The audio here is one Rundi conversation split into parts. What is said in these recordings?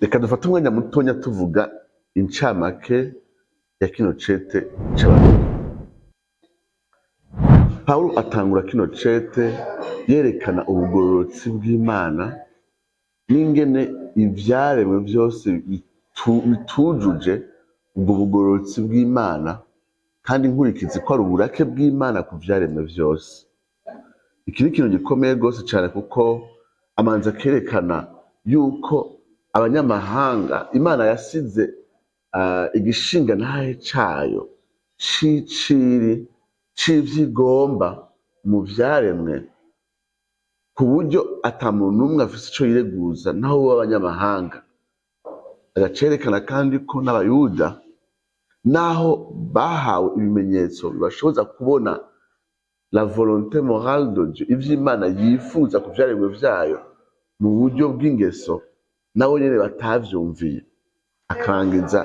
Reka dufate umwanya mutonya tuvuga incamake ya kino cete c'Abaroma. Pawulo atangura kino cete yerekana ubugororotsi bw'Imana n'ingene ivyaremwe vyose bitujuje ubwo bugororotsi bw'Imana, kandi inkurikizi ko ari uburake bw'Imana ku vyaremwe vyose. Iki ni ikintu gikomeye rwose cane, kuko amanza kerekana yuko abanyamahanga Imana yasize igishinga ntahe cayo c'iciri c'ivyigomba mu vyaremwe, ku buryo ata muntu n'umwe afise ico yireguza naho w'abanyamahanga. Agacerekana kandi ko n'abayuda naho bahawe ibimenyetso bibashoboza kubona la volonté morale de Dieu, ivy'Imana yifuza ku vyaremwe vyayo mu buryo bw'ingeso, nabo nyene batavyumviye. Akarangiza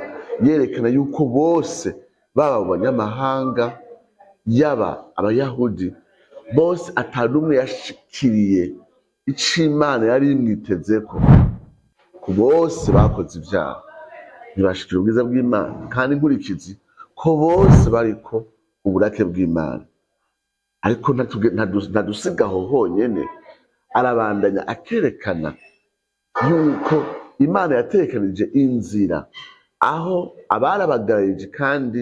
yerekana yuko bose, baba mu banyamahanga yaba abayahudi, bose ata n'umwe yashikiriye ic'Imana yari imwitezeko. Ku bose bakoze ivyaha ntibashikira ubwiza bw'Imana, kandi inkurikizi ko bose bariko uburake bw'Imana. Ariko ntadusigaho honyene, arabandanya akerekana yuko Imana yatekanije inzira aho abarabagarije kandi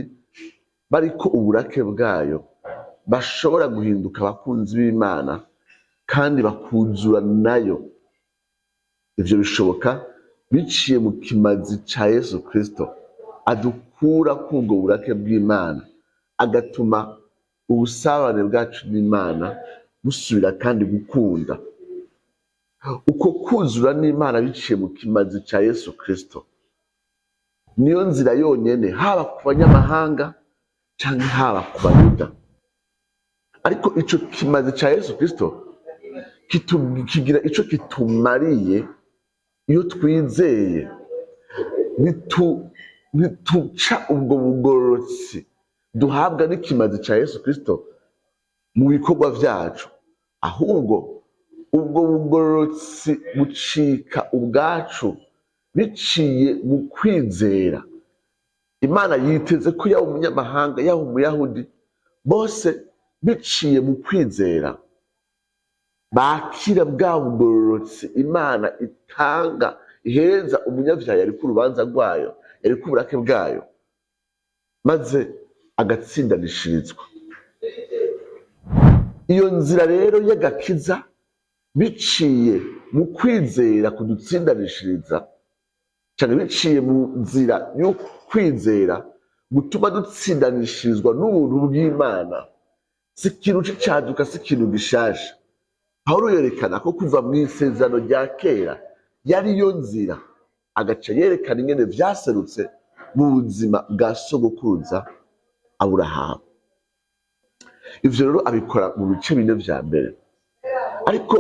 bariko uburake bwayo bashobora guhinduka abakunzi b'Imana kandi bakuzura nayo. Ivyo bishoboka biciye mu kimazi ca Yesu Kristo, adukura kubwo burake bw'Imana, agatuma ubusabane bwacu n'Imana busubira kandi gukunda. Uko kuzura n'Imana biciye mu kimazi ca Yesu Kristo niyo nzira yonyene, haba ku banyamahanga canke haba ku bayuda. Ariko ico kimazi ca Yesu Kristo kigira ico kitumariye iyo twizeye. Ntituca ubwo bugororotsi duhabwa n'ikimazi ca Yesu Kristo mu bikorwa vyacu, ahubwo ubwo bugororotsi bucika ubwacu biciye mu kwizera. Imana yiteze ko yaba umunyamahanga yaba umuyahudi, bose biciye mu kwizera bakira bwa bugororotsi Imana itanga, ihereza umunyavyaha yariko urubanza rwayo, yariko uburake bwayo, maze agatsindanishirizwa. Iyo nzira rero y'agakiza biciye mu kwizera kudutsindanishiriza, cyane biciye mu nzira yo kwizera gutuma dutsindanishirizwa n'ubuntu bw'Imana, si ikintu c'icaduka, si ikintu gishasha. Pawulo yerekana ko kuva mu isezerano rya kera yari yo nzira, agaca yerekana ingene vyaserutse mu buzima bwa sogokuruza Aburahamu. Ivyo rero abikora mu bice bine vya mbere, ariko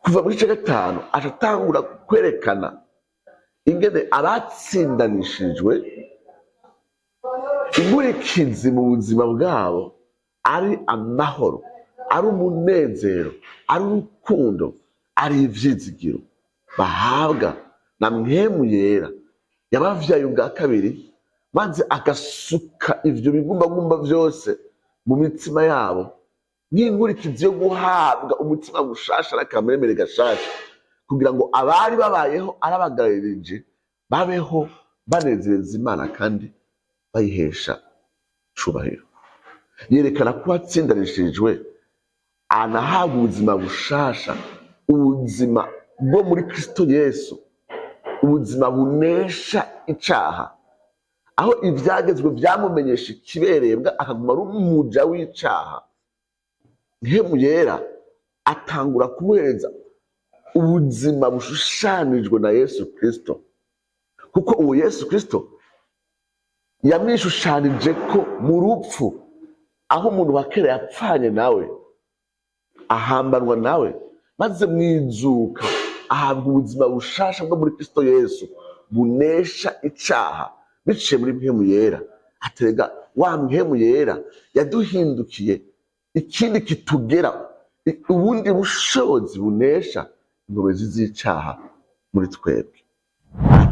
kuva mu gice gatanu atatangura kwerekana ingene abatsindanishirijwe inkurikizi mu buzima bwabo ari amahoro, ari umunezero, ari urukundo, ari ivyizigiro bahabwa na Mpwemu Yera yabavyaye ubwa kabiri, maze agasuka ivyo bigumbagumba vyose mu mitima yabo nk'inkurikizi yo guhabwa umutima mushasha n'akameremere gashasha, kugira ngo abari babayeho arabagararije babeho banezereza Imana kandi bayihesha cubahiro. Yerekana ko atsindanishirijwe anahabwa ubuzima bushasha, ubuzima bwo muri Kristo Yesu, ubuzima bunesha icaha, aho ivyagezwe vyamumenyesha ikiberebwa akaguma ari umuja w'icaha. Mpwemu Yera atangura kumuhereza ubuzima bushushanijwe na Yesu Kristo, kuko uwo Yesu Kristo yamwishushanije ko mu rupfu, aho umuntu wa kera yapfanye nawe ahambanwa nawe, maze mwizuka ahabwa ubuzima bushasha bwo muri Kristo Yesu bunesha icaha biciye muri Mpwemu Yera. Aterega wa Mpwemu Yera yaduhindukiye ikindi kitugera ubundi bushobozi bunesha ingobezi z'icaha muri twebwe.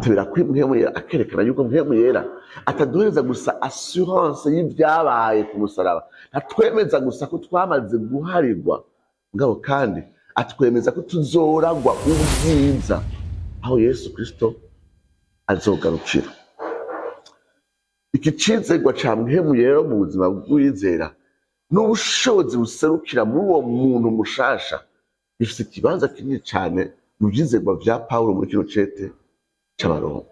atubera kuri mpwemu yera, akerekana yuko mpwemu yera ataduhereza gusa assurance y'ibyabaye ku musaraba, ntatwemeza gusa ko twamaze guharirwa, mugabo kandi atwemeza ko tuzoragwa ubwiza aho Yesu Kristo azogarukira. Iki cizerwa ca mpwemu yera mu buzima bw'uwizera n'ubushobozi buserukira muri uwo muntu mushasha bifise ikibanza kinini cane mu vyizerwa vya Pawulo muri kino cete c'Abaroma.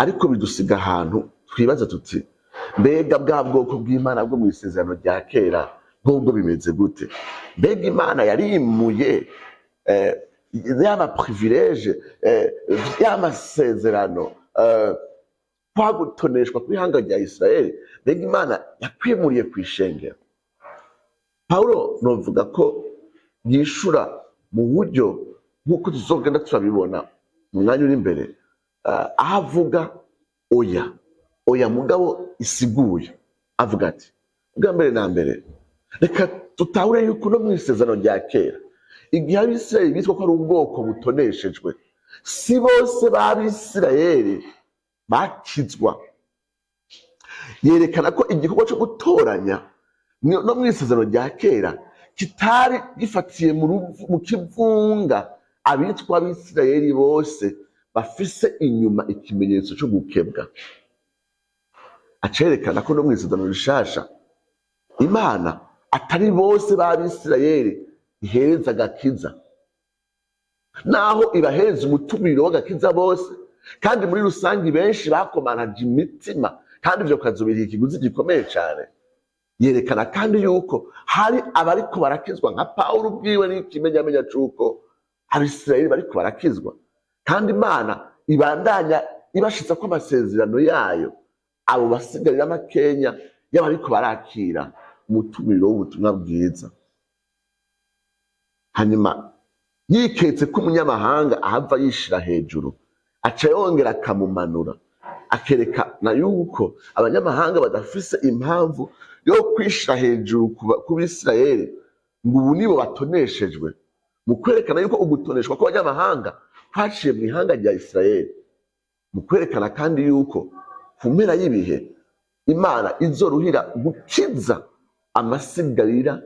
Ariko bidusiga ahantu twibaza tuti mbega bwa bwoko bw'Imana bwo mu isezerano rya kera bwo bimeze gute? Mbega Imana yarimuye y'ama privilege y'amasezerano kwa gutoneshwa kw'ihanga rya Israeli? Mbega Imana yakwimuriye kw'ishengero? Pawulo novuga ko yishura mu buryo nk'uko tuzogenda turabibona mu mwanya uri imbere, aho avuga oya mugabo isiguye, avuga ati bwa mbere na mbere reka tutahure yuko no mu isezerano rya kera igihe Abisirayeli bitwa ko ari ubwoko butoneshejwe, si bose b'Abisirayeli bakizwa. Yerekana ko igikorwa cyo gutoranya no mu isezerano rya kera kitari gifatiye mu kivunga abitwa Abisirayeli bose bafise inyuma ikimenyetso cyo gukebwa. Acerekana ko no mu isezerano rishasha Imana atari bose b'Abisirayeli ihereza agakiza, naho ibahereza umutumiro w'agakiza bose, kandi muri rusangi benshi bakomanaje imitima, kandi ivyo kazobiriha ikiguzi gikomeye cane. Yerekana kandi yuko hari abariko barakizwa nka Pawulo ubwiwe n'ikimenyamenya c'uko Abisirayeli bariko barakizwa, kandi Imana ibandanya ibashitsa ko amasezerano yayo abo basigarira makenya y'abariko barakira umutumiro w'ubutumwa bwiza. Hanyuma yiketse ko umunyamahanga ahava yishira hejuru, aca yongera akamumanura, akerekana yuko abanyamahanga badafise impamvu yo kwishira hejuru ku Bisirayeli ngo ubu nibo batoneshejwe, mu kwerekana yuko ugutoneshwa kw'abanyamahanga kwaciye mu ihanga rya Isirayeli, mu kwerekana kandi yuko ku mpera y'ibihe Imana izoruhira gukiza amasigarira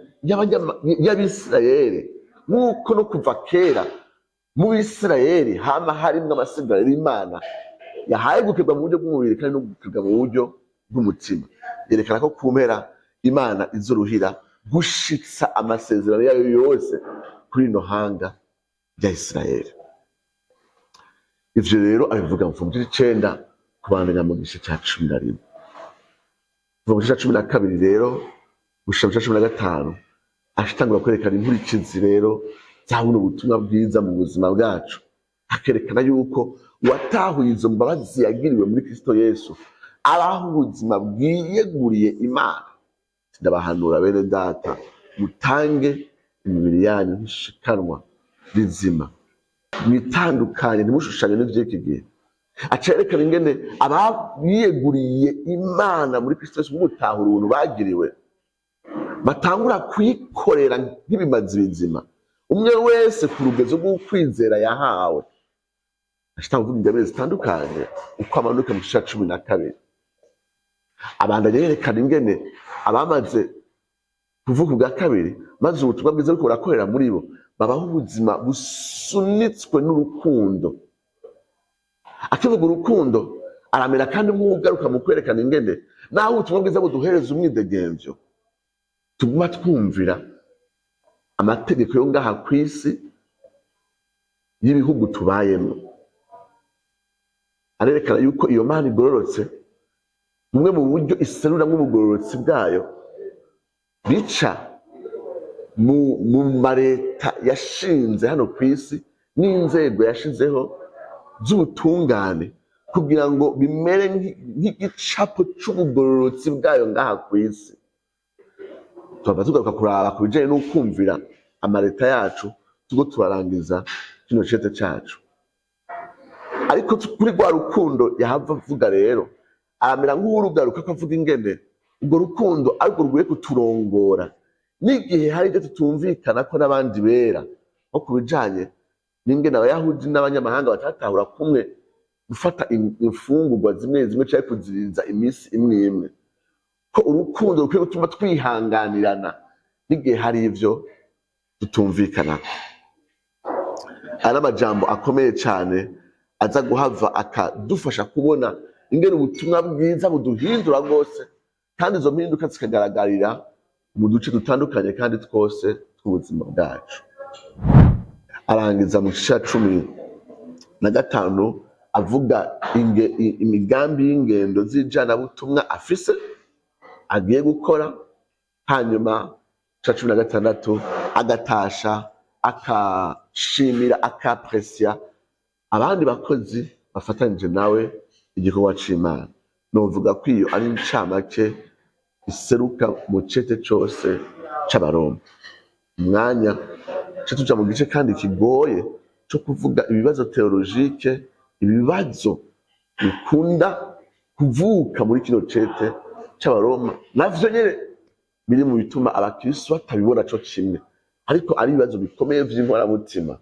y'Abisirayeli, nk'uko no kuva kera mu Bisirayeli hama harimwo amasigarira Imana yahaye gukebwa mu buryo bw'umubiri kandi no gukebwa mu buryo bw'umutima. Yerekana ko ku mpera Imana izoruhira gushitsa amasezerano yayo yose kuri ino hanga rya Isirayeli. Ivyo rero abivuga mu gice c'icenda kubandanya mu gice ca 11. Mu gice ca 12 rero gushika mu gice ca 15 ashitangura kwerekana inkurikizi rero za buno butumwa bwiza mu buzima bwacu, akerekana yuko uwatahuye izo mbabazi yagiriwe muri Kristo Yesu abaho ubuzima bwiyeguriye Imana. Ndabahanura bene data, mutange imibiri yanyu nk'ishikanwa rizima, mwitandukanye ntimushushanye n'ivy'iki gihe. Acerekana ingene abiyeguriye Imana muri Kristo Yesu mutahura ubuntu bagiriwe batangura kwikorera nk'ibimazi bizima, umwe wese ku rugezo rw'ukwizera yahawe. Ashitanga kuvuga ingabire zitandukanye uko amanuka mu gice ca 12. Abandanya yerekana ingene abamaze kuvuka ubwa kabiri maze ubutumwa bwiza buriko burakorera muri bo babaho ubuzima busunitswe n'urukundo. Akivuga urukundo aramera kandi nk'ugaruka mu kwerekana ingene naho ubutumwa bwiza buduhereza umwidegemvyo, tuguma twumvira amategeko yo ngaha kw'isi y'ibihugu tubayemo. Arerekana yuko iyo Mana igororotse, bumwe mu buryo iseruramwo ubugororotsi bwayo bica mu mareta yashinze hano kw'isi n'inzego yashizeho z'ubutungane kugira ngo bimere nk'igicapo c'ubugororotsi bwayo ngaha kw'isi. Twaba tugaruka kuraba ku bijanye n'ukumvira amareta yacu tugo turarangiza kino cete cacu. Ariko kuri rwa rukundo yahava avuga rero aramera nk'urugaruka ko avuga ingene urwo rukundo ariko rugiye kuturongora n'igihe hari ibyo tutumvikana ko n'abandi bera, nko ku bijanye n'ingene Abayahudi n'abanyamahanga batatahura kumwe gufata imfungurwa zimwe zimwe cyangwa kuziriza iminsi imwe imwe, ko urukundo rukwiye gutuma twihanganirana n'igihe hari ivyo tutumvikana. Ari amajambo akomeye cyane aza guhava akadufasha kubona ingene ubutumwa bwiza buduhindura rwose, kandi izo mpinduka zikagaragarira mu duce dutandukanye kandi twose tw'ubuzima bwacu. Arangiza mu gice ca 15 avuga imigambi y'ingendo z'ijanabutumwa afise agiye gukora, hanyuma ca 16 agatasha akashimira akapresya abandi bakozi bafatanyije nawe igikorwa c'Imana. Novuga ko iyo ari incamake iseruka mu cete cose c'Abaroma. Umwanya co tuja mu gice kandi kigoye co kuvuga ibibazo teologike, ibibazo bikunda kuvuka muri kino cete c'Abaroma, navyo nyene biri mu bituma abakristo batabibona co kimwe, ariko ari ibibazo bikomeye vy'inkoramutima